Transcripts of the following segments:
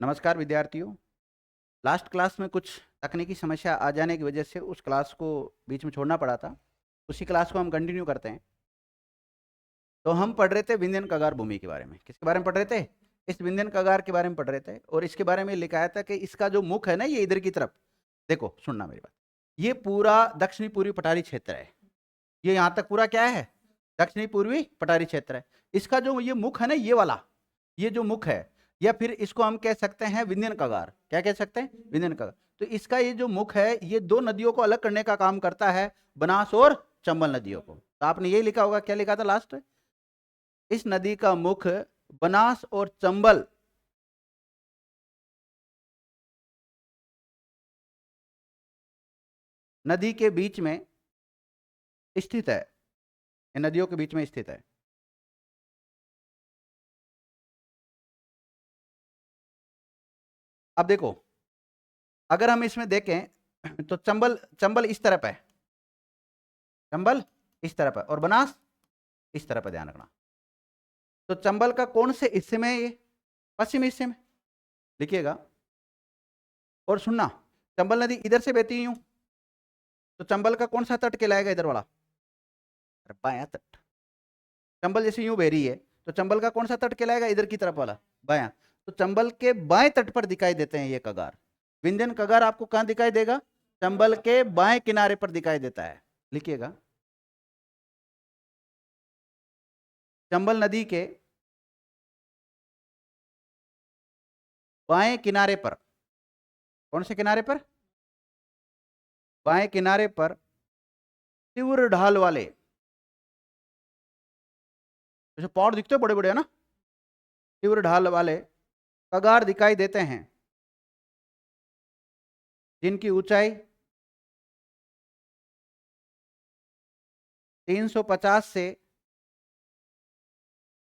नमस्कार विद्यार्थियों। Last class में कुछ तकनीकी समस्या आ जाने की वजह से उस क्लास को बीच में छोड़ना पड़ा था। उसी क्लास को हम कंटिन्यू करते हैं। तो हम पढ़ रहे थे विंध्यन कगार भूमि के बारे में। किसके बारे में पढ़ रहे थे? इस विंध्यन कगार के बारे में पढ़ रहे थे और इसके बारे में लिखाया था कि इसका जो मुख है ना, ये इधर की तरफ देखो, सुनना मेरी बात। ये पूरा दक्षिणी पूर्वी पठारी क्षेत्र है। ये यहाँ तक पूरा क्या है? दक्षिणी पूर्वी पठारी क्षेत्र है। इसका जो ये मुख है ना, ये वाला, ये जो मुख है, या फिर इसको हम कह सकते हैं विंध्यन कगार। क्या कह सकते हैं? विंध्यन कगार। तो इसका ये जो मुख है, ये दो नदियों को अलग करने का काम करता है, बनास और चंबल नदियों को। तो आपने यही लिखा होगा, क्या लिखा था लास्ट? इस नदी का मुख बनास और चंबल नदी के बीच में स्थित है। इन नदियों के बीच में स्थित है। अब देखो, अगर हम इसमें देखें तो चंबल चंबल इस तरफ है, चंबल इस तरफ है और बनास इस तरफ है, ध्यान रखना। तो चंबल का कौन से हिस्से में है? ये पश्चिमी हिस्से में, लिखिएगा। और सुनना, चंबल नदी इधर से बहती हूं, तो चंबल का कौन सा तट कहलाएगा? इधर वाला, बायां तट। चंबल जैसे यूं बह रही है, तो चंबल का कौन सा तट कहलाएगा? इधर की तरफ वाला, बायां। तो चंबल के बाएं तट पर दिखाई देते हैं ये कगार। विंध्यन कगार आपको कहां दिखाई देगा? चंबल के बाएं किनारे पर दिखाई देता है, लिखिएगा। चंबल नदी के बाएं किनारे पर, कौन से किनारे पर? बाएं किनारे पर तीव्र ढाल वाले, जैसे पहाड़ दिखते हैं बड़े बड़े, है ना, तीव्र ढाल वाले कगार दिखाई देते हैं, जिनकी ऊंचाई 350 से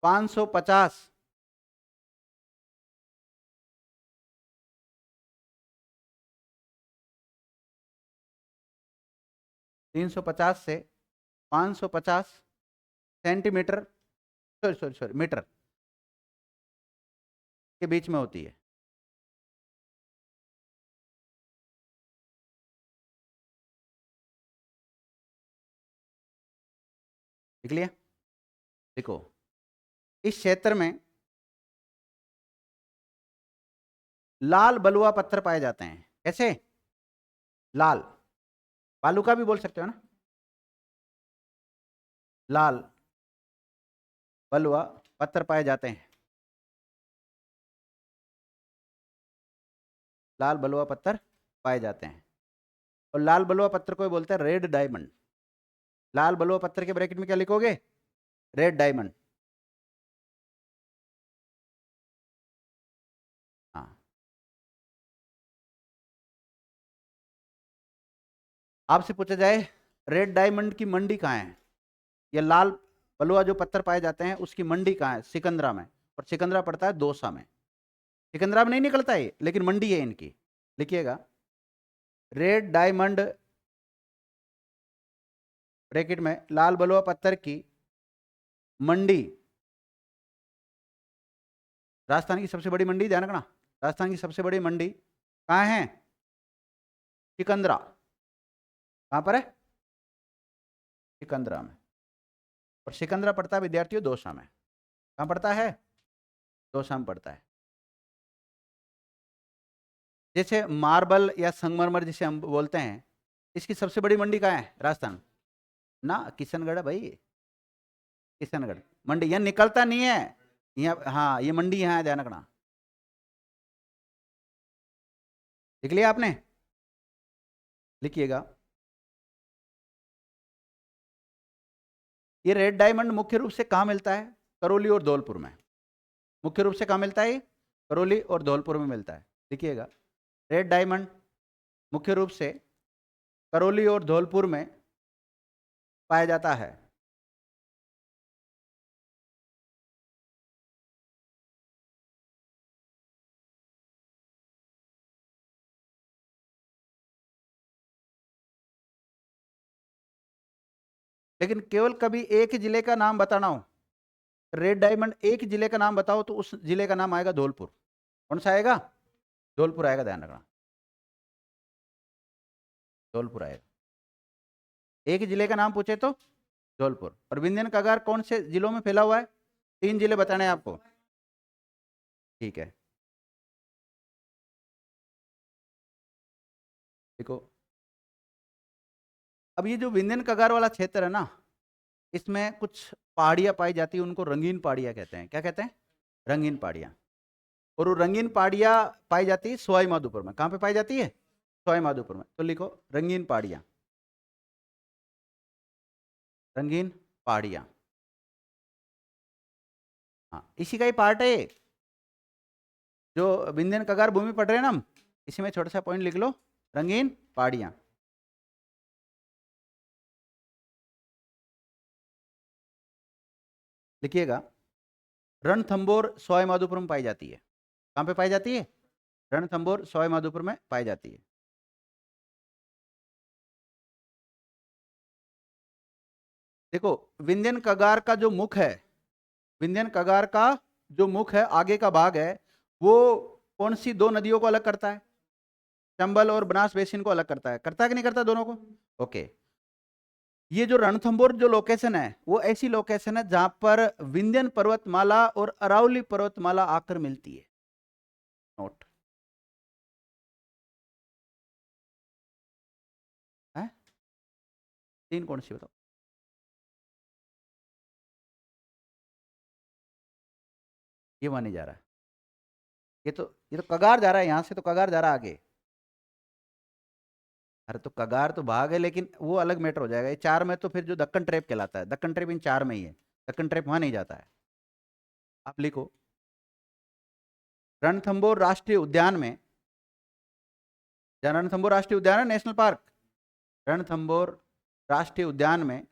550 350 से 550 centimetre, sorry sorry sorry, metre के बीच में होती है। देख लिया? देखो, इस क्षेत्र में लाल बलुआ पत्थर पाए जाते हैं। कैसे? लाल, बालू का भी बोल सकते हो ना, लाल बलुआ पत्थर पाए जाते हैं। लाल बलुआ पत्थर पाए जाते हैं, और लाल बलुआ पत्थर को बोलते हैं रेड डायमंड। लाल बलुआ पत्थर के ब्रैकेट में क्या लिखोगे? Red diamond. हाँ, आपसे पूछा जाए रेड डायमंड की मंडी कहाँ है, या लाल बलुआ जो पत्थर पाए जाते हैं उसकी मंडी कहाँ है? सिकंदरा में। और सिकंदरा पड़ता है दौसा में। सिकंदरा में नहीं निकलता है, लेकिन मंडी है इनकी, लिखिएगा। रेड डायमंड ब्रैकेट में लाल बलुआ पत्थर की मंडी, राजस्थान की सबसे बड़ी मंडी, ध्यान रखना, राजस्थान की सबसे बड़ी मंडी कहाँ है? सिकंदरा। कहाँ पर है? सिकंदरा में। और सिकंदरा पड़ता है विद्यार्थियों दौसा में। कहाँ पड़ता है? दौसा में पड़ता है। जैसे मार्बल या संगमरमर जिसे हम बोलते हैं, इसकी सबसे बड़ी मंडी कहाँ है? राजस्थान ना, किशनगढ़ है भाई। किशनगढ़ मंडी, यहाँ निकलता नहीं है, यहाँ, हाँ, ये मंडी यहाँ है, ध्यान रखना। लिख लिया आपने? लिखिएगा। ये रेड डायमंड मुख्य रूप से कहाँ मिलता है? करौली और धौलपुर में। मुख्य रूप से कहाँ मिलता है? करौली और धौलपुर में मिलता है, लिखिएगा। रेड डायमंड मुख्य रूप से करौली और धौलपुर में पाया जाता है। लेकिन केवल कभी एक जिले का नाम बताना हो, रेड डायमंड एक जिले का नाम बताओ, तो उस जिले का नाम आएगा धौलपुर। कौन सा आएगा? धौलपुर आएगा, ध्यान रखना, धौलपुर आएगा। एक जिले का नाम पूछे तो धौलपुर। और विंध्यन कगार कौन से जिलों में फैला हुआ है? 3 जिले बताने हैं आपको। ठीक है, देखो, अब ये जो विंध्यन कगार वाला क्षेत्र है ना, इसमें कुछ पहाड़ियाँ पाई जाती है, उनको रंगीन पहाड़ियाँ कहते हैं। क्या कहते हैं? रंगीन पहाड़ियाँ। और वो रंगीन पहाड़ियाँ पाई जाती है सवाई माधोपुर में। कहाँ पे पाई जाती है? सवाई माधोपुर में। तो लिखो रंगीन पहाड़ियाँ, रंगीन पहाड़ियाँ। हाँ, इसी का ही पार्ट है ये। जो विंध्यन कगार भूमि पढ़ रहे हैं ना हम, इसी में छोटा सा पॉइंट लिख लो, रंगीन पहाड़ियाँ। लिखिएगा, रणथंबोर सवाई माधोपुर में पाई जाती है। कहाँ पे पाई जाती है? रणथंबोर सवाई माधोपुर में पाई जाती है। देखो, विंध्यन कगार का जो मुख है, विंध्यन कगार का जो मुख है, आगे का भाग है, वो कौन सी 2 नदियों को अलग करता है? चंबल और बनास बेसिन को अलग करता है। करता है कि नहीं करता दोनों को? ओके। ये जो रणथंबोर जो लोकेशन है, वो ऐसी लोकेशन है जहां पर विंध्यन पर्वतमाला और अरावली पर्वतमाला आकर मिलती है। नोट है। 3 कौन सी बताओ? ये वहां नहीं जा रहा है। ये तो कगार जा रहा है, यहां से तो कगार जा रहा है आगे। अरे तो कगार तो भाग है, लेकिन वो अलग मैटर हो जाएगा। ये 4 में तो फिर जो दक्कन ट्रेप कहलाता है, दक्कन ट्रेप इन 4 में ही है। दक्कन ट्रेप वहां नहीं जाता है। आप लिखो, रणथंबोर राष्ट्रीय उद्यान में, जहाँ रणथंबोर राष्ट्रीय उद्यान है, नेशनल पार्क, रणथंबोर राष्ट्रीय उद्यान में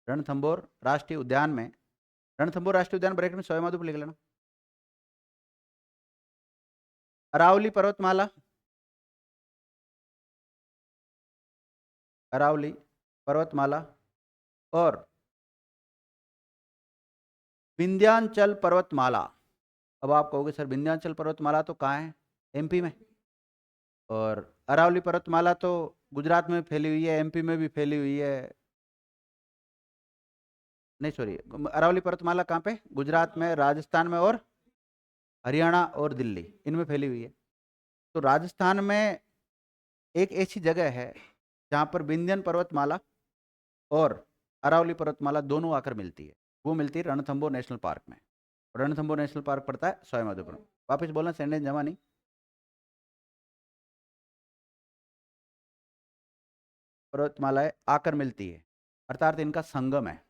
रणथंबोर राष्ट्रीय उद्यान में, रणथंबोर राष्ट्रीय उद्यान ब्रैकेट में सवाई माधोपुर लिख लेना। अरावली पर्वतमाला, अरावली पर्वतमाला और विंध्याचल पर्वतमाला। अब आप कहोगे सर विंध्याचल पर्वतमाला तो कहाँ है? एमपी में। और अरावली पर्वतमाला तो गुजरात में फैली हुई है, एमपी में भी फैली हुई है। नहीं सॉरी, अरावली पर्वतमाला कहाँ पे? गुजरात में, राजस्थान में और हरियाणा और दिल्ली, इनमें फैली हुई है। तो राजस्थान में एक ऐसी जगह है जहाँ पर विंध्यन पर्वतमाला और अरावली पर्वतमाला दोनों आकर मिलती है। वो मिलती है रणथंबोर नेशनल पार्क में। रणथंबोर नेशनल पार्क पड़ता है सवाई माधोपुर में। वापिस बोलना, सेंटेंस जमा नहीं। पर्वतमालाएं आकर मिलती है, अर्थात इनका संगम है।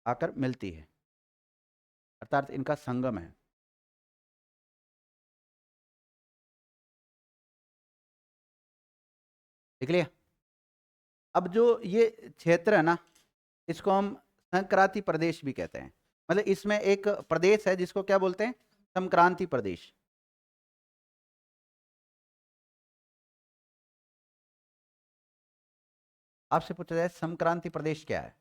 आकर मिलती है अर्थात इनका संगम है। देख लिया? अब जो ये क्षेत्र है ना, इसको हम संक्रांति प्रदेश भी कहते हैं। मतलब इसमें एक प्रदेश है जिसको क्या बोलते हैं? संक्रांति प्रदेश। आपसे पूछा जाए संक्रांति प्रदेश क्या है?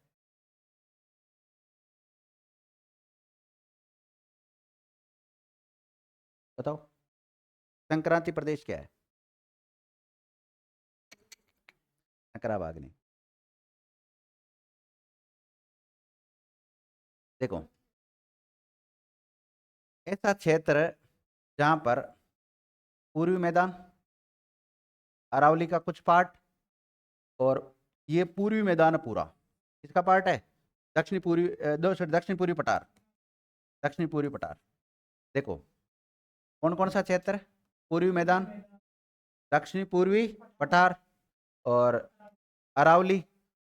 बताओ, संक्रांति प्रदेश क्या है? नकराबाग नहीं। देखो, ऐसा क्षेत्र जहां पर पूर्वी मैदान, अरावली का कुछ पार्ट, और ये पूर्वी मैदान पूरा किसका पार्ट है? दक्षिणी पूर्वी दक्षिण पूर्वी पठार, दक्षिणी पूर्वी पठार। देखो, कौन कौन सा क्षेत्र है? पूर्वी मैदान, दक्षिणी पूर्वी पठार और अरावली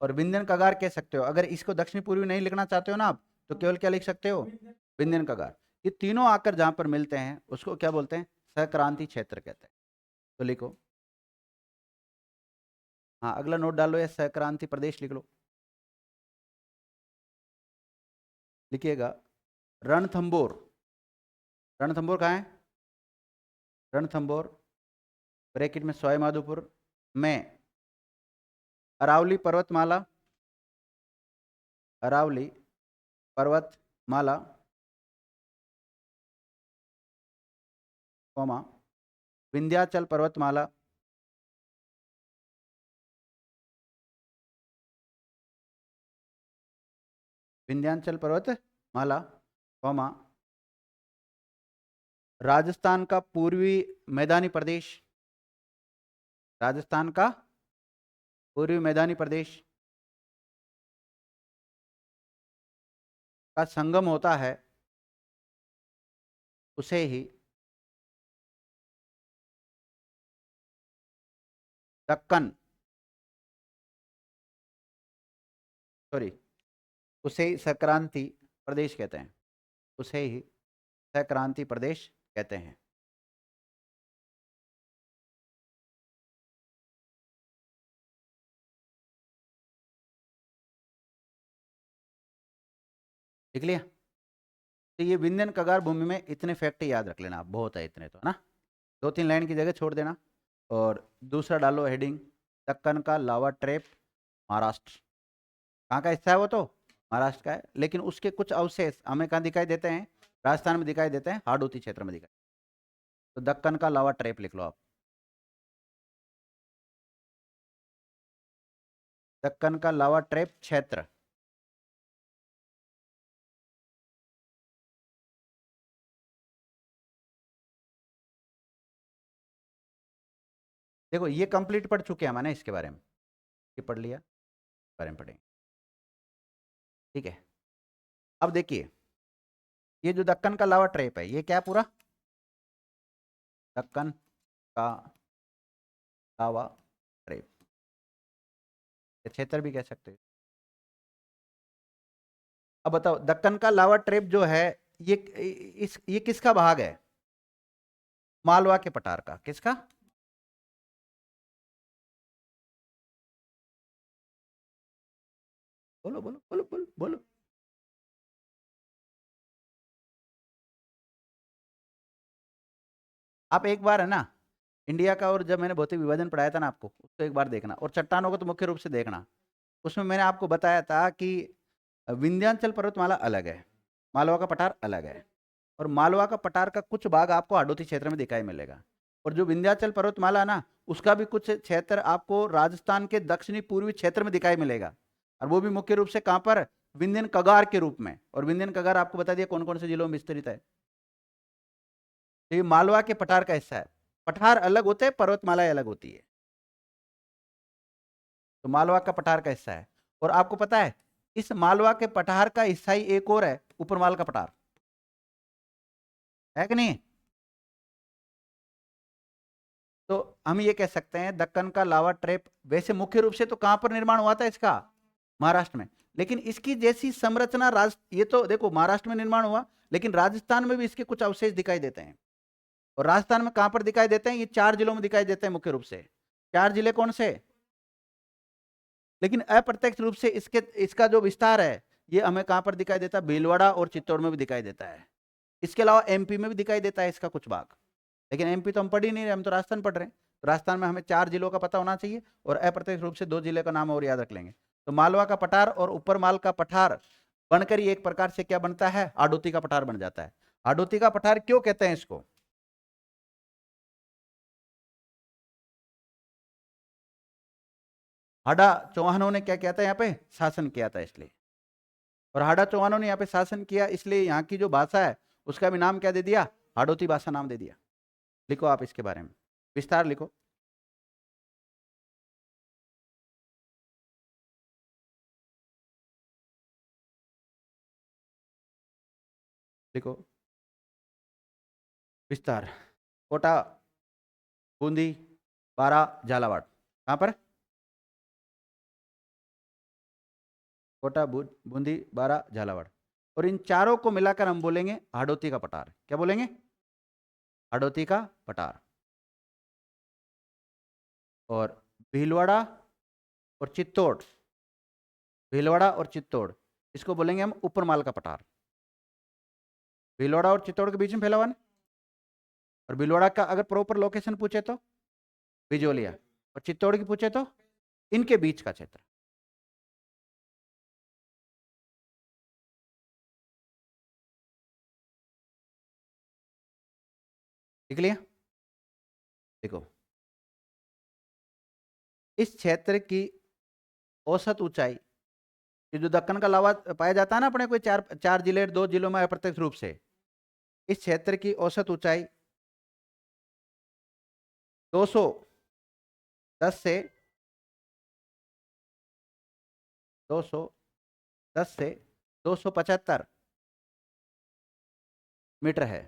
और विंध्यन कगार कह सकते हो। अगर इसको दक्षिणी पूर्वी नहीं लिखना चाहते हो ना आप, तो केवल क्या लिख सकते हो? विंध्यन कगार। ये तीनों आकर जहां पर मिलते हैं उसको क्या बोलते हैं? सक्रांति क्षेत्र कहते हैं। तो लिखो, हाँ, अगला नोट डालो, या सक्रांति प्रदेश लिख लो। लिखिएगा, रणथंबोर, रणथंबोर कहाँ है? रणथंबोर ब्रैकेट में सवाई माधोपुर में अरावली पर्वतमाला, अरावली पर्वतमाला, कॉमा विंध्याचल पर्वतमाला, विंध्याचल पर्वतमाला, कॉमा राजस्थान का पूर्वी मैदानी प्रदेश, राजस्थान का पूर्वी मैदानी प्रदेश का संगम होता है, उसे ही दक्कन, सॉरी, उसे ही संक्रांति प्रदेश कहते हैं, उसे ही संक्रांति प्रदेश कहते हैं। देख लिया? तो ये विंध्यन कगार भूमि में इतने फैक्ट याद रख लेना, बहुत है इतने तो, है ना? 2-3 लाइन की जगह छोड़ देना। और दूसरा डालो हेडिंग, दक्कन का लावा ट्रैप महाराष्ट्र। कहाँ का हिस्सा है वो? तो महाराष्ट्र का है, लेकिन उसके कुछ अवशेष हमें कहाँ दिखाई देते हैं? राजस्थान में दिखाई देते हैं, हाड़ौती क्षेत्र में दिखाई। तो दक्कन का लावा ट्रैप लिख लो आप, दक्कन का लावा ट्रैप क्षेत्र। देखो ये कंप्लीट पढ़ चुके हैं मैंने इसके बारे में, ये पढ़ लिया, बारे में पढ़ेंगे, ठीक है? अब देखिए, ये जो दक्कन का लावा ट्रैप है, ये क्या है पूरा? दक्कन का लावा ट्रैप, क्षेत्र भी कह सकते हैं। अब बताओ, दक्कन का लावा ट्रैप जो है, ये किसका भाग है? मालवा के पठार का। किसका? बोलो बोलो बोलो बोलो बोलो। आप एक बार है ना इंडिया का, और जब मैंने भौतिक विभाजन पढ़ाया था ना आपको, उसको एक बार देखना, और चट्टानों को तो मुख्य रूप से देखना। उसमें मैंने आपको बताया था कि विंध्याचल पर्वतमाला अलग है, मालवा का पठार अलग है, और मालवा का पठार का कुछ भाग आपको हाड़ौती क्षेत्र में दिखाई मिलेगा, और जो विंध्याचल पर्वतमाला ना, उसका भी कुछ क्षेत्र आपको राजस्थान के दक्षिणी पूर्वी क्षेत्र में दिखाई मिलेगा, और वो भी मुख्य रूप से कहां पर? विंध्यन कगार के रूप में। और विंध्यन कगार आपको बता दिया कौन कौन से जिलों में विस्तृत है। तो ये मालवा के पठार का हिस्सा है। पठार अलग होते हैं, पर्वतमाला अलग होती है। तो मालवा का पठार का हिस्सा है। और आपको पता है, इस मालवा के पठार का हिस्सा ही एक और है, ऊपरमाल का पठार, है कि नहीं? तो हम ये कह सकते हैं, दक्कन का लावा ट्रैप वैसे मुख्य रूप से तो कहां पर निर्माण हुआ था इसका? महाराष्ट्र में। लेकिन इसकी जैसी संरचना ये तो देखो महाराष्ट्र में निर्माण हुआ, लेकिन राजस्थान में भी इसके कुछ अवशेष दिखाई देते हैं। और राजस्थान में कहां पर दिखाई देते हैं? ये 4 जिलों में दिखाई देते हैं मुख्य रूप से। 4 जिले कौन से? लेकिन अप्रत्यक्ष रूप से इसका जो विस्तार है, ये हमें कहां पर दिखाई देता है? भीलवाड़ा और चित्तौड़ में भी दिखाई देता है। इसके अलावा एमपी में भी दिखाई देता है इसका कुछ भाग, लेकिन एमपी तो हम पढ़ ही नहीं रहे, हम तो राजस्थान पढ़ रहे हैं। तो राजस्थान में हमें 4 जिलों का पता होना चाहिए, और अप्रत्यक्ष रूप से 2 जिले का नाम और याद रख लेंगे। तो मालवा का पठार और ऊपरमाल का पठार बनकर ही एक प्रकार से क्या बनता है? हाड़ौती का पठार बन जाता है। हाड़ौती का पठार क्यों कहते हैं इसको? हाड़ा चौहानों ने क्या किया था यहाँ पे? शासन किया था, इसलिए। और हाड़ा चौहानों ने यहाँ पे शासन किया, इसलिए यहाँ की जो भाषा है उसका भी नाम क्या दे दिया? हाड़ौती भाषा नाम दे दिया। लिखो आप इसके बारे में विस्तार लिखो। लिखो विस्तार। कोटा, बूंदी, बारा, झालावाड़। कहाँ पर? कोटा, बूंदी, बारा, झालावाड़। और इन चारों को मिलाकर हम बोलेंगे हाड़ौती का पठार। क्या बोलेंगे? हाड़ौती का पठार। और भीलवाड़ा और चित्तौड़, भीलवाड़ा और चित्तौड़, इसको बोलेंगे हम ऊपरमाल का पठार। भीलवाड़ा और चित्तौड़ के बीच में फैला हुआ है। और भीलवाड़ा का अगर प्रॉपर लोकेशन पूछे तो बिजोलिया, और चित्तौड़ की पूछे तो इनके बीच का क्षेत्र। लिख लिया? देखो, इस क्षेत्र की औसत ऊंचाई, ये जो दक्कन का लावा पाया जाता है ना अपने कोई चार चार जिले, 2 जिलों में अप्रत्यक्ष रूप से, इस क्षेत्र की औसत ऊंचाई 210 से 210 से 275 मीटर है।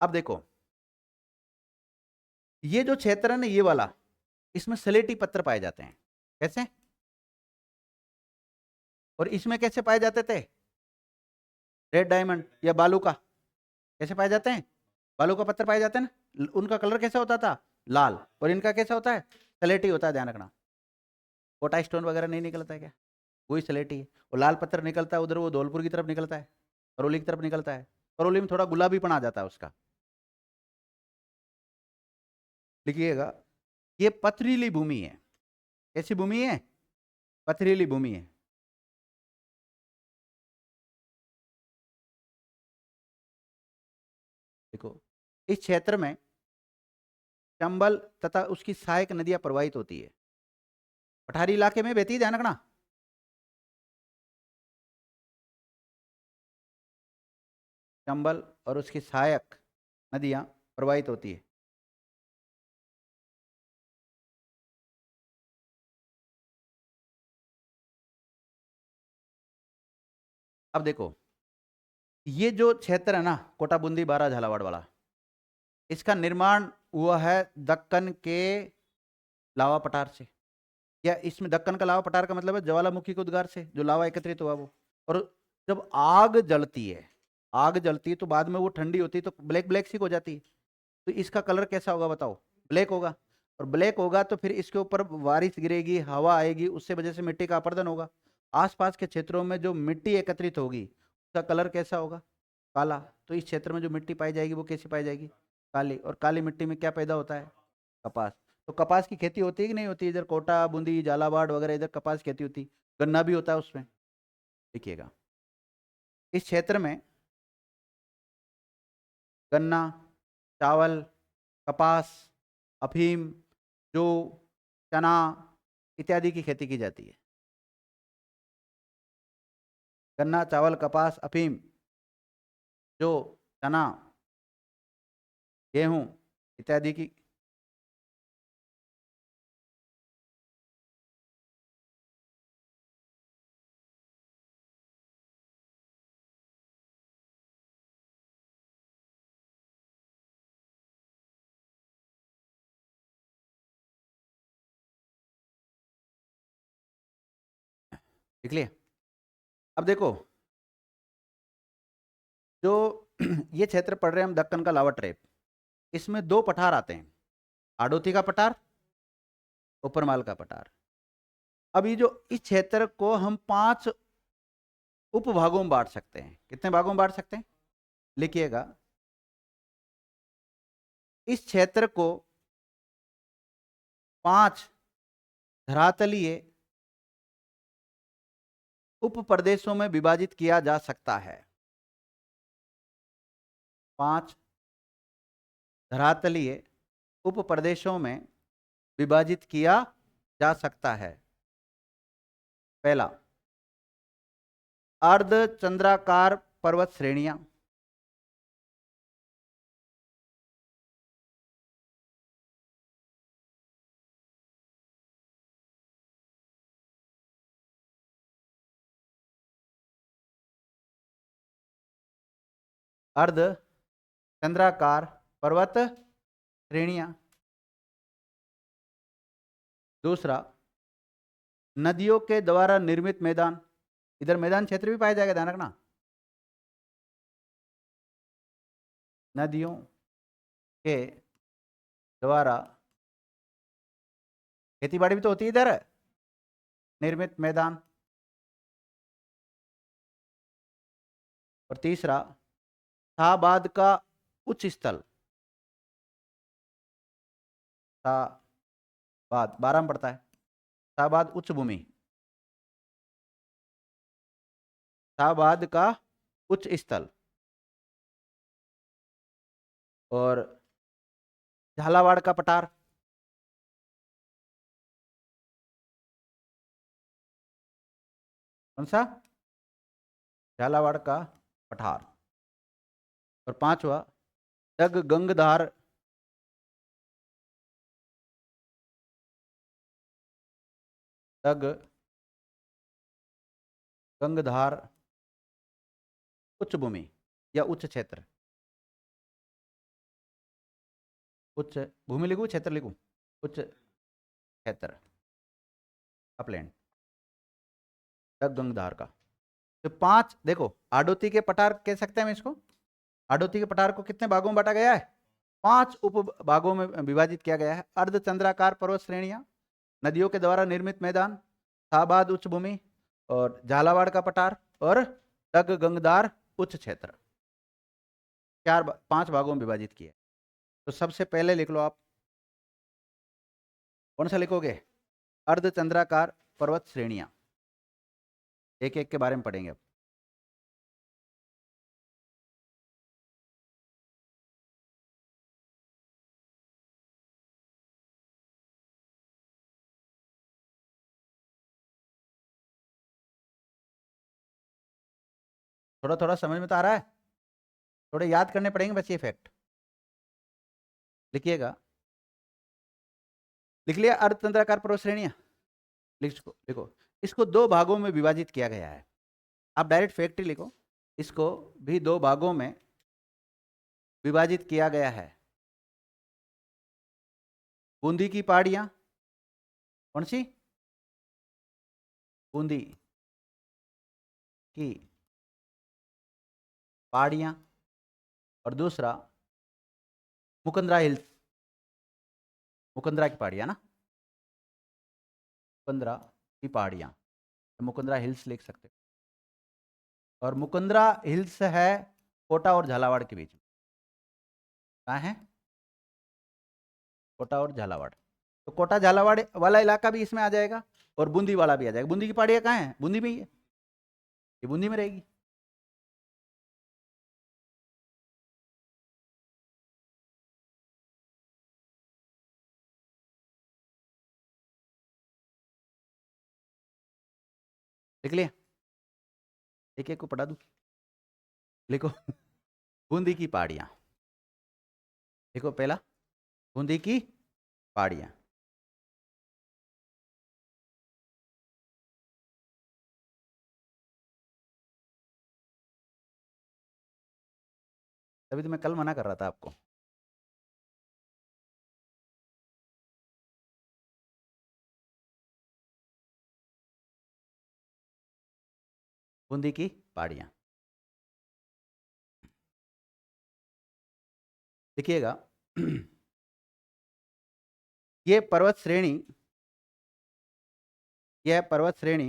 अब देखो, ये जो क्षेत्र है ना, ये वाला, इसमें सलेटी पत्थर पाए जाते हैं। कैसे? और इसमें कैसे पाए जाते थे? रेड डायमंड या बालू का। कैसे पाए जाते हैं? बालू का पत्थर पाए जाते हैं ना, उनका कलर कैसा होता था? लाल। और इनका कैसा होता है? सलेटी होता है, ध्यान रखना। कोटा स्टोन वगैरह नहीं निकलता है क्या? वही सलेटी है। और लाल पत्थर निकलता है उधर, वो धौलपुर की तरफ निकलता है, करौली की तरफ निकलता है। करौली में थोड़ा गुलाबीपन आ जाता है उसका। लिखिएगा, ये पथरीली भूमि है। कैसी भूमि है? पथरीली भूमि है। देखो, इस क्षेत्र में चंबल तथा उसकी सहायक नदियां प्रवाहित होती है। पठारी इलाके में बहती है, ध्यान रखना। चंबल और उसकी सहायक नदियां प्रवाहित होती है। अब देखो, ये जो क्षेत्र है ना, कोटा बूंदी बारा झालावाड़ वाला, इसका निर्माण हुआ है दक्कन के लावा पठार से। या इसमें दक्कन का लावा पठार का मतलब है ज्वालामुखी के उद्गार से जो लावा एकत्रित हुआ वो। और जब आग जलती है, आग जलती है तो बाद में वो ठंडी होती है तो ब्लैक ब्लैक सी हो जाती है। तो इसका कलर कैसा होगा बताओ? ब्लैक होगा। और ब्लैक होगा तो फिर इसके ऊपर बारिश गिरेगी, हवा आएगी, उससे वजह से मिट्टी का अपरदन होगा। आसपास के क्षेत्रों में जो मिट्टी एकत्रित होगी उसका कलर कैसा होगा? काला। तो इस क्षेत्र में जो मिट्टी पाई जाएगी वो कैसी पाई जाएगी? काली। और काली मिट्टी में क्या पैदा होता है? कपास। तो कपास की खेती होती है कि नहीं होती? इधर कोटा बूंदी झालावाड़ वगैरह इधर कपास खेती होती है। गन्ना भी होता है उसमें। देखिएगा, इस क्षेत्र में गन्ना, चावल, कपास, अफीम, जौ, चना इत्यादि की खेती की जाती है। गन्ना, चावल, कपास, अफीम, जौ, चना, गेहूं इत्यादि की। देख लिया? अब देखो, जो ये क्षेत्र पड़ रहे हैं हम दक्कन का लावा ट्रेप, इसमें 2 पठार आते हैं, आड़ोती का पठार, उपरमाल का पठार। अब ये जो इस क्षेत्र को हम 5 उपभागों में बांट सकते हैं। कितने भागों में बांट सकते हैं? लिखिएगा, इस क्षेत्र को 5 धरातलीय उप प्रदेशों में विभाजित किया जा सकता है। 5 धरातलीय उप प्रदेशों में विभाजित किया जा सकता है। पहला, अर्ध चंद्राकार पर्वत श्रेणियां। अर्ध चंद्राकार पर्वत श्रेणियां। दूसरा, नदियों के द्वारा निर्मित मैदान। इधर मैदान क्षेत्र भी पाया जाएगा, ध्यान रखना। नदियों के द्वारा खेती बाड़ी भी तो होती है इधर, निर्मित मैदान। और तीसरा शाहबाद का उच्च स्थल, शाहबाद 12 में पड़ता है, शाहबाद उच्च भूमि, शाहबाद का उच्च स्थल, और झालावाड़ का पठार। कौन सा? झालावाड़ का पठार। और पांचवा डग गंगधार, डग गंगधार उच्च भूमि या उच्च क्षेत्र। उच्च भूमि लिखूं, क्षेत्र लिखूं? उच्च क्षेत्र, अपलैंड, डग गंगधार का। तो पांच देखो, आडोती के पठार कह सकते हैं हम इसको। आडोती के पठार को कितने भागों में बांटा गया है? 5 उप भागों में विभाजित किया गया है। अर्धचंद्राकार पर्वत श्रेणियां, नदियों के द्वारा निर्मित मैदान, शाहबाद उच्च भूमि, और झालावाड़ का पठार, और डग गंगधार उच्च क्षेत्र। 5 भागों में विभाजित किया। तो सबसे पहले लिख लो आप, कौन सा लिखोगे? अर्धचंद्राकार पर्वत श्रेणियां। एक एक के बारे में पढ़ेंगे अब। थोड़ा थोड़ा समझ में तो आ रहा है? थोड़े याद करने पड़ेंगे बस ये फैक्ट। लिखिएगा। लिख लिया अर्धचंद्राकार पर्वत श्रेणियां? लिखो लिखो। इसको 2 भागों में विभाजित किया गया है। आप डायरेक्ट फैक्ट ही लिखो। इसको भी 2 भागों में विभाजित किया गया है। बूंदी की पहाड़ियां, कौन सी? बूंदी की पहाड़ियां, और दूसरा मुकंदरा हिल्स, मुकंदरा की पहाड़ियां ना, मुकंदरा की पहाड़ियां, मुकंदरा हिल्स लिख सकते हो। और मुकंदरा हिल्स है कोटा और झालावाड़ के बीच में। कहाँ है? कोटा और झालावाड़। तो कोटा झालावाड़ वाला इलाका भी इसमें आ जाएगा, और बूंदी वाला भी आ जाएगा। बूंदी की पहाड़ियां कहाँ है? बूंदी में ही है, ये बूंदी में रहेगी। लिख लिया? एक एक को पढ़ा दूं? लिखो। बूंदी की पहाड़ियां। देखो पहला, बूंदी की पहाड़ियां। तभी तो मैं कल मना कर रहा था आपको। बूंदी की पहाड़ियां देखिएगा। ये पर्वत श्रेणी, यह पर्वत श्रेणी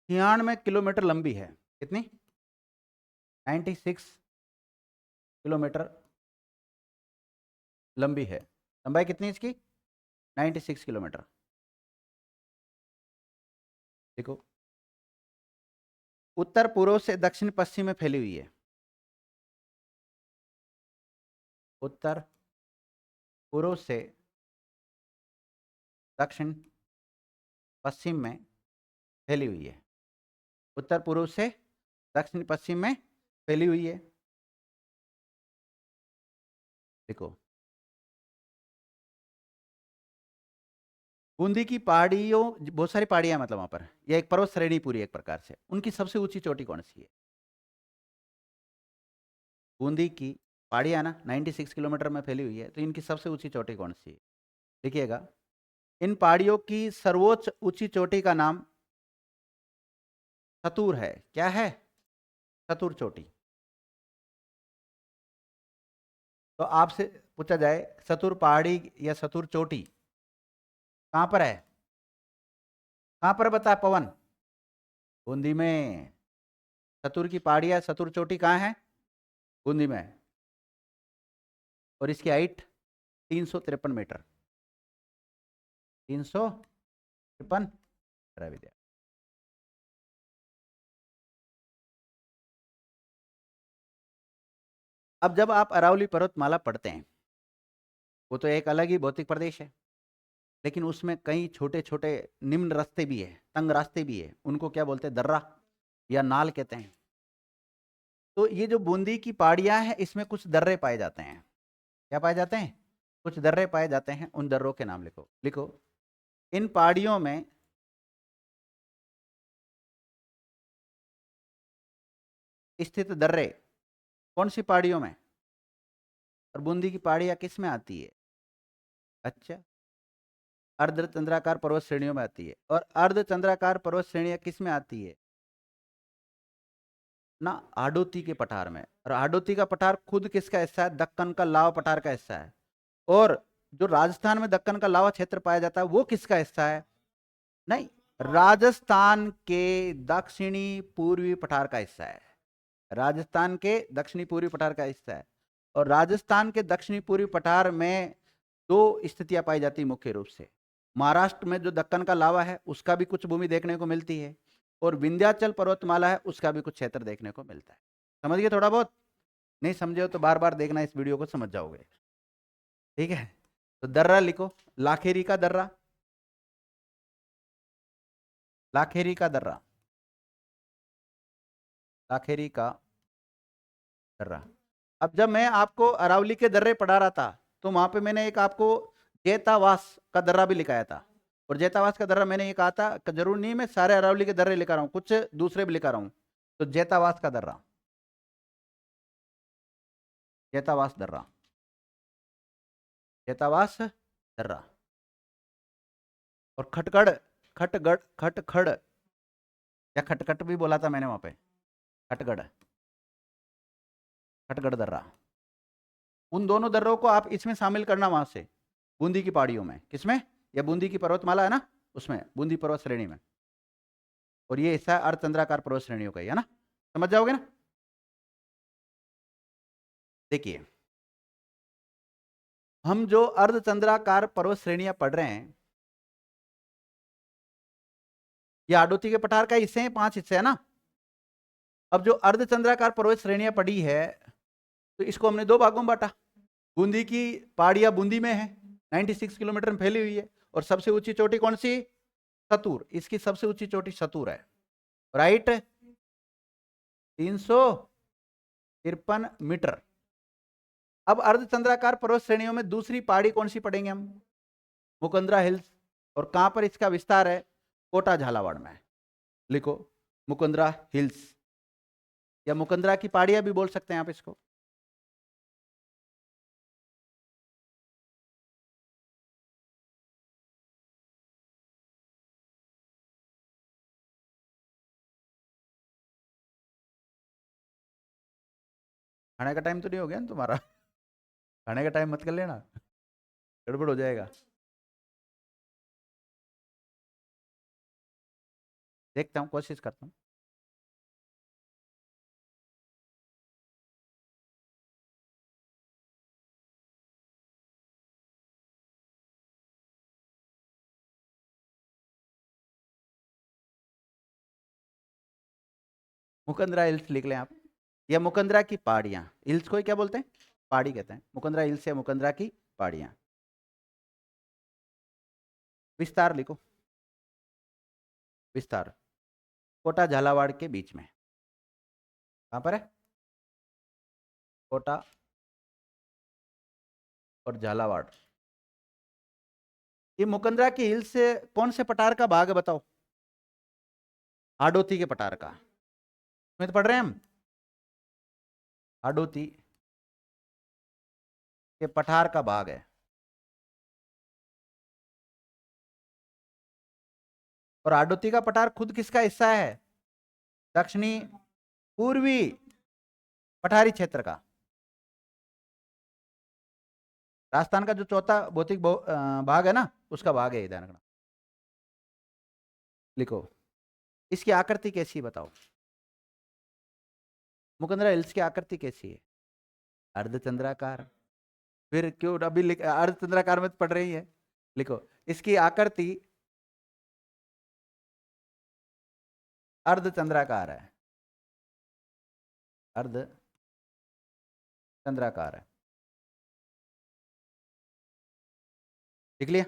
96 किलोमीटर लंबी है। कितनी? 96 किलोमीटर लंबी है। लंबाई कितनी है इसकी? 96 किलोमीटर। देखो, उत्तर पूर्व से दक्षिण पश्चिम में फैली हुई है। उत्तर पूर्व से दक्षिण पश्चिम में फैली हुई है। उत्तर पूर्व से दक्षिण पश्चिम में फैली हुई है। देखो, बूंदी की पहाड़ियों, बहुत सारी पहाड़ियां मतलब वहां पर, यह एक पर्वत श्रेणी पूरी एक प्रकार से। उनकी सबसे ऊंची चोटी कौन सी है? बूंदी की पहाड़ियां ना 96 किलोमीटर में फैली हुई है, तो इनकी सबसे ऊंची चोटी कौन सी है? देखिएगा, इन पहाड़ियों की सर्वोच्च ऊंची चोटी का नाम सतूर है। क्या है? सतूर चोटी। तो आपसे पूछा जाए सतूर पहाड़ी या सतूर चोटी कहां पर है? कहां पर बता पवन? बूंदी में। सतुर की पहाड़ियाँ, सतुर चोटी कहाँ है? बूंदी में है। और इसकी हाइट 353 मीटर। 353 विद्या। अब जब आप अरावली पर्वतमाला पढ़ते हैं, वो तो एक अलग ही भौतिक प्रदेश है, लेकिन उसमें कई छोटे छोटे निम्न रास्ते भी है, तंग रास्ते भी है। उनको क्या बोलते हैं? दर्रा या नाल कहते हैं। तो ये जो बूंदी की पहाड़ियां हैं, इसमें कुछ दर्रे पाए जाते हैं। क्या पाए जाते हैं? कुछ दर्रे पाए जाते हैं। उन दर्रों के नाम लिखो। लिखो, इन पहाड़ियों में स्थित दर्रे कौन सी पहाड़ियों में? और बूंदी की पहाड़ियां किस में आती है? अच्छा, अर्धचंद्राकार पर्वत श्रेणियों में आती है। और अर्धचंद्राकार पर्वत श्रेणियां किस में आती है ना? हाडोती के पठार में। और हाडोती का पठार खुद किसका हिस्सा है? दक्कन का लावा पठार का हिस्सा है। और जो राजस्थान में दक्कन का लावा क्षेत्र पाया जाता है, वो किसका हिस्सा है? नहीं, राजस्थान के दक्षिणी पूर्वी पठार का हिस्सा है। राजस्थान के दक्षिणी पूर्वी पठार का हिस्सा है। और राजस्थान के दक्षिणी पूर्वी पठार में दो स्थितियां पाई जाती मुख्य रूप से। महाराष्ट्र में जो दक्कन का लावा है, उसका भी कुछ भूमि देखने को मिलती है। और विंध्याचल पर्वतमाला है, उसका भी कुछ क्षेत्र देखने को मिलता है। समझ गए थोड़ा बहुत? नहीं समझे हो तो बार बार देखना, इस वीडियो को समझ जाओगे। ठीक है, तो दर्रा लिखो। लाखेरी का दर्रा। लाखेरी का दर्रा। लाखेरी का दर्रा। अब जब मैं आपको अरावली के दर्रे पढ़ा रहा था, तो वहां पे मैंने एक आपको जेतावास का दर्रा भी लिखाया था। और जेतावास का दर्रा मैंने ये कहा था कि जरूर नहीं मैं सारे अरावली के दर्रे लिखा रहा हूँ, कुछ दूसरे भी लिखा रहा हूँ। तो जेतावास का दर्रा, जेतावास दर्रा, जेतावास दर्रा। और खटगढ़, खटगढ़, खटखड़ या खटखट भी बोला था मैंने वहां पे। खटगढ़, खटगढ़ दर्रा। उन दोनों दर्रों को आप इसमें शामिल करना, वहां से बूंदी की पहाड़ियों में। किसमें? या बूंदी की पर्वतमाला है ना, उसमें, बूंदी पर्वत श्रेणी में। और ये हिस्सा अर्धचंद्राकार पर्वत श्रेणियों का ही है ना। समझ जाओगे ना? देखिए, हम जो अर्धचंद्राकार पर्वत श्रेणियां पढ़ रहे हैं, ये आडोती के पठार का हिस्से हैं, 5 हिस्से है ना। अब जो अर्धचंद्राकार पर्वत श्रेणियां पड़ी है, तो इसको हमने 2 भागों में बांटा। बूंदी की पहाड़ियां बूंदी में है, 96 किलोमीटर में फैली हुई है। और सबसे ऊंची चोटी कौन सी? सतूर। इसकी सबसे ऊंची चोटी सतूर है। Right, 353 metre. अब अर्धचंद्राकार पर्वत श्रेणियों में दूसरी पहाड़ी कौन सी पढ़ेंगे हम? मुकंदरा हिल्स। और कहां पर इसका विस्तार है? कोटा झालावाड़ में। लिखो, मुकंदरा हिल्स, या मुकंदरा की पहाड़ियां भी बोल सकते हैं आप इसको। खाने का टाइम तो नहीं हो गया ना तुम्हारा? खाने का टाइम मत कर लेना, गड़बड़ हो जाएगा। देखता हूँ, कोशिश करता हूँ। मुकंदरा हिल्स लिख लें आप, या मुकंदरा की पहाड़ियां। हिल्स को ही क्या बोलते हैं? पहाड़ी कहते हैं। मुकंदरा हिल्स या मुकंदरा की पहाड़ियां। विस्तार लिखो, विस्तार कोटा झालावाड़ के बीच में। कहां पर है? कोटा और झालावाड़। ये मुकंदरा की हिल्स से कौन से पठार का भाग है बताओ? हाडोती के पठार का। इसमें तो पढ़ रहे हैं हम, हाडोती के पठार का भाग है। और हाडोती का पठार खुद किसका हिस्सा है? दक्षिणी पूर्वी पठारी क्षेत्र का। राजस्थान का जो चौथा भौतिक भाग है ना, उसका भाग है, ध्यान रखना। लिखो, इसकी आकृति कैसी है बताओ? मुकुंदरा हिल्स की आकृति कैसी है? अर्धचंद्राकार। फिर क्यों अभी अर्धचंद्राकार में तो पढ़ रही है, लिखो इसकी आकृति अर्धचंद्राकार है, अर्धचंद्राकार है। लिख लिया?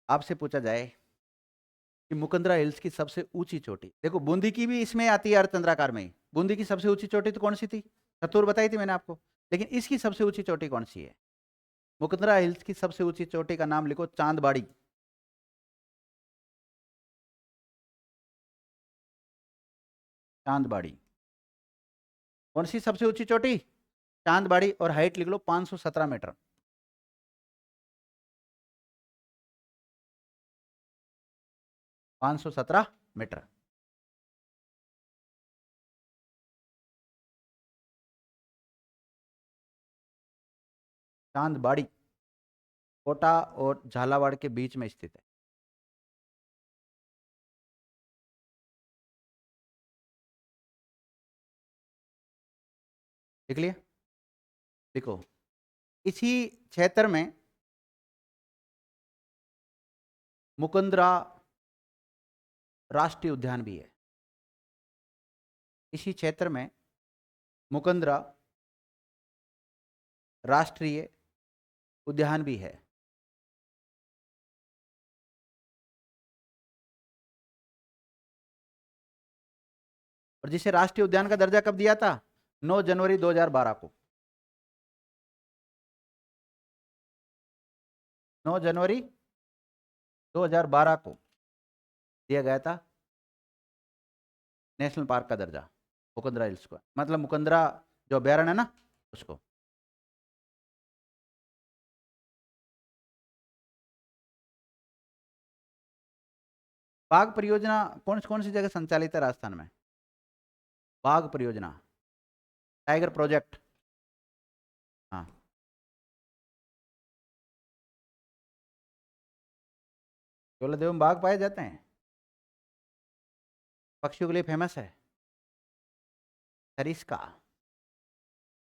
आपसे पूछा जाए कि मुकुंदरा हिल्स की सबसे ऊंची चोटी, देखो बूंदी की भी इसमें आती है अर्धचंद्राकार में ही। बूंदी की सबसे ऊंची चोटी तो कौन सी थी? सतूर बताई थी मैंने आपको। लेकिन इसकी सबसे ऊंची चोटी कौन सी है? मुकुंदरा हिल्स की सबसे ऊंची चोटी का नाम लिखो, चांदबाड़ी। चांदबाड़ी। कौन सी सबसे ऊंची चोटी? चांदबाड़ी। और हाइट लिख लो 517 मीटर। 517 मीटर। चांदबाड़ी कोटा और झालावाड़ के बीच में स्थित है। लिख लिया? देखो इसी क्षेत्र में मुकुंदरा राष्ट्रीय उद्यान भी है। इसी क्षेत्र में मुकुंदरा राष्ट्रीय उद्यान भी है। और जिसे राष्ट्रीय उद्यान का दर्जा कब दिया था? 9 जनवरी 2012 को। 9 जनवरी 2012 को दिया गया था नेशनल पार्क का दर्जा मुकुंदरा हिल्स को, मतलब मुकुंदरा जो अभ्यारण्य है ना उसको। बाघ परियोजना कौन कौन सी जगह संचालित है राजस्थान में? बाघ परियोजना, टाइगर प्रोजेक्ट। हाँ, केवलादेव में बाघ पाए जाते हैं, पक्षियों के लिए फेमस है, सरिस्का।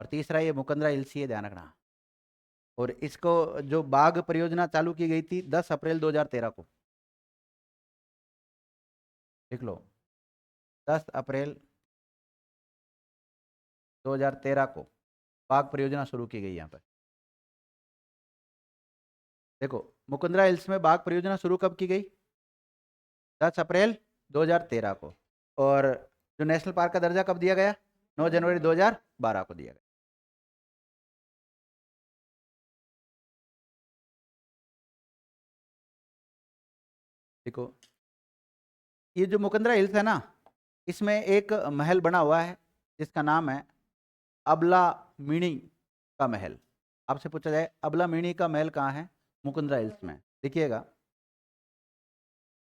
और तीसरा ये मुकुंदरा हिल्स ही है, ध्यान रखना। और इसको जो बाघ परियोजना चालू की गई थी 10 अप्रैल 2013 को। लिख लो, 10 अप्रैल 2013 को बाघ परियोजना शुरू की गई यहाँ पर। देखो मुकुंदरा हिल्स में बाघ परियोजना शुरू कब की गई? 10 अप्रैल 2013 को। और जो नेशनल पार्क का दर्जा कब दिया गया? 9 जनवरी 2012 को दिया गया। देखो ये जो मुकुंदरा हिल्स है ना, इसमें एक महल बना हुआ है जिसका नाम है अबला मिणी का महल। आपसे पूछा जाए अबला मिणी का महल कहाँ है? मुकुंदरा हिल्स में। देखिएगा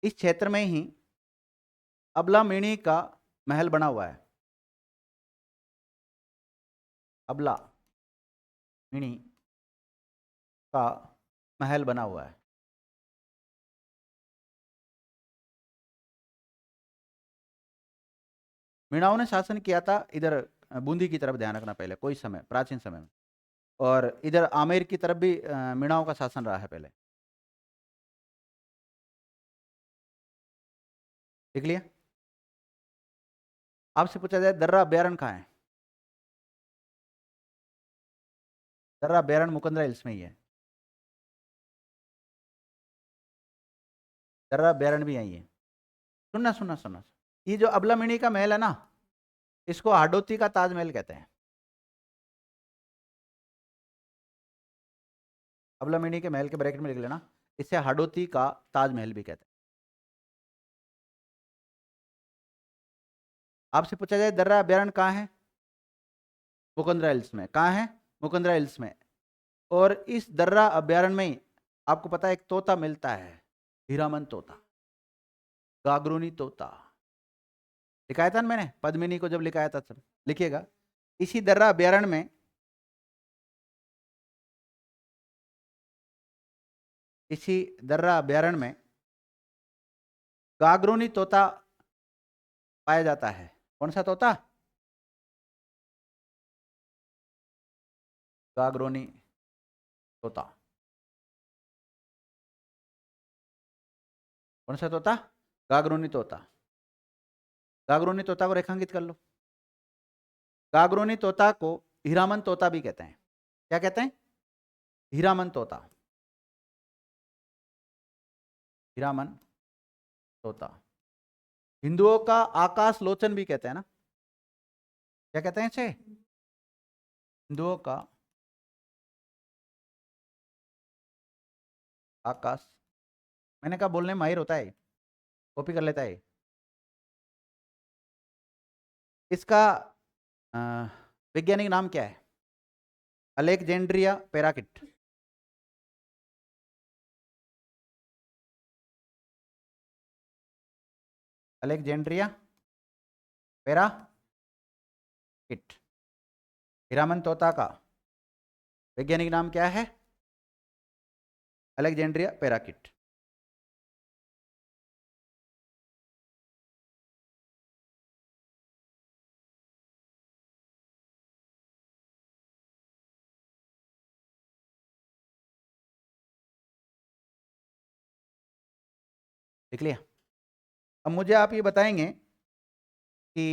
इस क्षेत्र में ही अबला मिणी का महल बना हुआ है। अबला मिणी का महल बना हुआ है। मीणाओं ने शासन किया था इधर बूंदी की तरफ, ध्यान रखना, पहले कोई समय प्राचीन समय में। और इधर आमेर की तरफ भी मीणाओं का शासन रहा है पहले। देख लिया? आपसे पूछा जाए दर्रा अभ्यारण्य कहाँ है? दर्रा अभ्यारण्य मुकुंदरा हिल्स में ही है। दर्रा अभ्यारण्य भी यही है। सुनना सुनना सुनना, ये जो अबला मिणी का महल है ना, इसको हाडोती का ताजमहल कहते हैं। अबला मिणी के महल के ब्रैकेट में लिख लेना, इसे हाडोती का ताजमहल भी कहते हैं। आपसे पूछा जाए दर्रा अभ्यारण्य कहाँ है? मुकुंदरा हिल्स में। कहाँ है? मुकुंदरा हिल्स में। और इस दर्रा अभ्यारण्य में आपको पता है एक तोता मिलता है, हीरामन तोता, गागरूनी तोता। लिखाया था ना मैंने पद्मिनी को जब लिखाया था सब। लिखिएगा इसी दर्रा अभ्यारण्य में, इसी दर्रा अभ्यारण्य में गागरूनी तोता पाया जाता है? कौन सा तोता? गागरोनी तोता। कौन सा तोता? गागरोनी तोता। गागरोनी तोता को रेखांकित कर लो। गागरोनी तोता को हीरामन तोता भी कहते हैं। क्या कहते हैं? हीरामन तोता। हीरामन तोता। हिंदुओं का आकाश लोचन भी कहते हैं ना? क्या कहते हैं इसे? हिंदुओं का आकाश। मैंने कहा बोलने में माहिर होता है, कॉपी कर लेता है। इसका अ, वैज्ञानिक नाम क्या है? अलेक्जेंड्रिया पेराकिट। अलेक्जेंड्रिया पेराकिट। हीरामन तोता का वैज्ञानिक नाम क्या है? अलेक्जेंड्रिया पेराकिट। लिख लिया? अब मुझे आप ये बताएंगे कि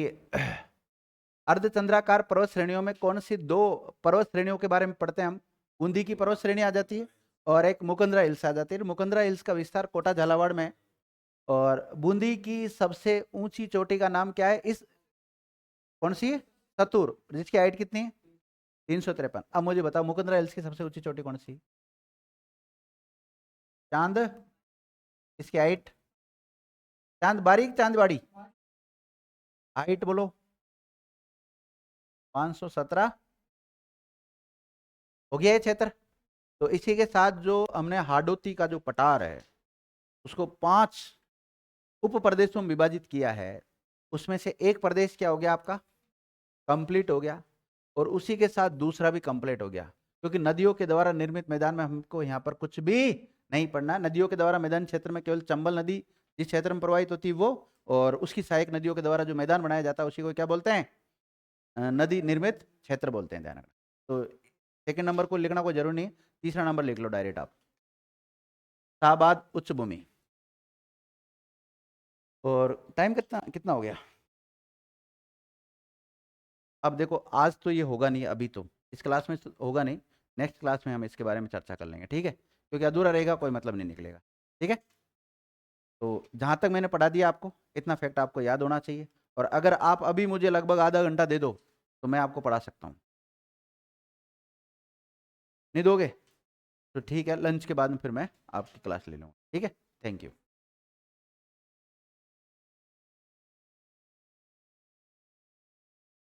अर्धचंद्राकार पर्वत श्रेणियों में कौन सी दो पर्वत श्रेणियों के बारे में पढ़ते हैं हम? बूंदी की पर्वत श्रेणी आ जाती है और एक मुकुंदरा हिल्स आ जाती है। मुकुंदरा हिल्स का विस्तार कोटा झालावाड़ में, और बूंदी की सबसे ऊंची चोटी का नाम क्या है? इस कौन सी है? सतुर, जिसकी हाइट कितनी है? 353। अब मुझे बताओ मुकुंदरा हिल्स की सबसे ऊंची चोटी कौन सी? चांद। इसकी हाइट? चांद बारीक चांद बाड़ी? हाइट बोलो। 517 हो गया ये क्षेत्र। तो इसी के साथ जो हमने हाडोती का जो पठार है उसको 5 उप प्रदेशों में विभाजित किया है, उसमें से एक प्रदेश क्या हो गया आपका? कंप्लीट हो गया, और उसी के साथ दूसरा भी कंप्लीट हो गया, क्योंकि नदियों के द्वारा निर्मित मैदान में हमको यहाँ पर कुछ भी नहीं पढ़ना। नदियों के द्वारा मैदान क्षेत्र में केवल चंबल नदी जिस क्षेत्र में प्रवाहित होती है वो, और उसकी सहायक नदियों के द्वारा जो मैदान बनाया जाता है उसी को क्या बोलते हैं? नदी निर्मित क्षेत्र बोलते हैं, ध्यान रखना। तो सेकंड नंबर को लिखना कोई जरूरी नहीं है, तीसरा नंबर लिख लो डायरेक्ट आप, शाहबाद उच्च भूमि। और टाइम कितना कितना हो गया? अब देखो आज तो ये होगा नहीं, अभी तो इस क्लास में तो होगा नहीं, नेक्स्ट क्लास में हम इसके बारे में चर्चा कर लेंगे, ठीक है? क्योंकि अधूरा रहेगा कोई मतलब नहीं निकलेगा, ठीक है? तो जहाँ तक मैंने पढ़ा दिया आपको, इतना फैक्ट आपको याद होना चाहिए। और अगर आप अभी मुझे लगभग आधा घंटा दे दो तो मैं आपको पढ़ा सकता हूँ। नहीं दोगे तो ठीक है, लंच के बाद में फिर मैं आपकी क्लास ले लूँगा, ठीक है? Thank you.